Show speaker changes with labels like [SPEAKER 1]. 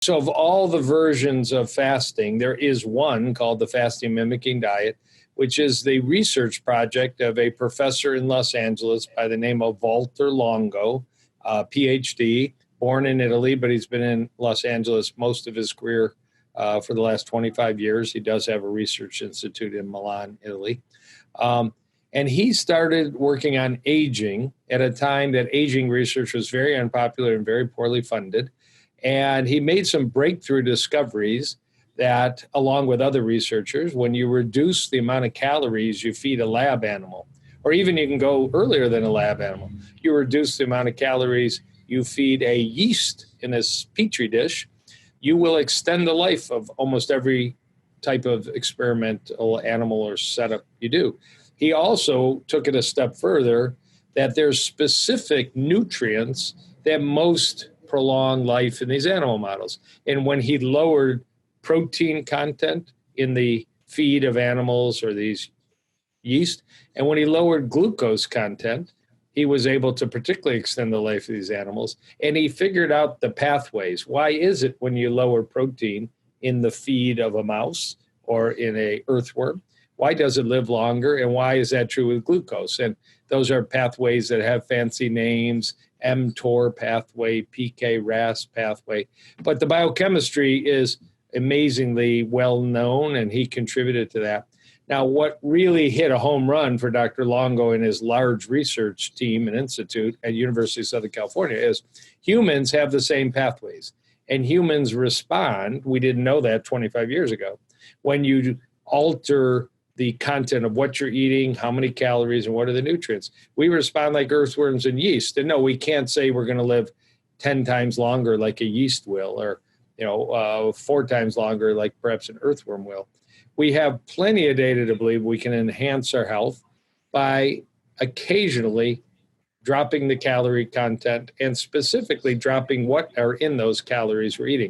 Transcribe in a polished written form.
[SPEAKER 1] So of all the versions of fasting, there is one called the fasting mimicking diet, which is the research project of a professor in Los Angeles by the name of Walter Longo, PhD, born in Italy, but he's been in Los Angeles most of his career for the last 25 years. He does have a research institute in Milan, Italy. Um, and he started working on aging at a time that aging research was very unpopular and very poorly funded. And he made some breakthrough discoveries that, along with other researchers, when you reduce the amount of calories you feed a lab animal, or even you can go earlier than a lab animal, you reduce the amount of calories you feed a yeast in a petri dish, you will extend the life of almost every type of experimental animal or setup you do. He also took it a step further that there's specific nutrients that most prolong life in these animal models. And when he lowered protein content in the feed of animals or these yeast, and when he lowered glucose content, he was able to particularly extend the life of these animals. And he figured out the pathways. Why is it when you lower protein in the feed of a mouse or in a earthworm, why does it live longer? And why is that true with glucose? And those are pathways that have fancy names, mTOR pathway, PK-RAS pathway. But the biochemistry is amazingly well known, and he contributed to that. Now, what really hit a home run for Dr. Longo and his large research team and institute at University of Southern California is humans have the same pathways, and humans respond. We didn't know that 25 years ago. When you alter the content of what you're eating, how many calories, and what are the nutrients, we respond like earthworms and yeast. And no, we can't say we're going to live 10 times longer like a yeast will, or 4 times longer like perhaps an earthworm will. We have plenty of data to believe we can enhance our health by occasionally dropping the calorie content and specifically dropping what are in those calories we're eating.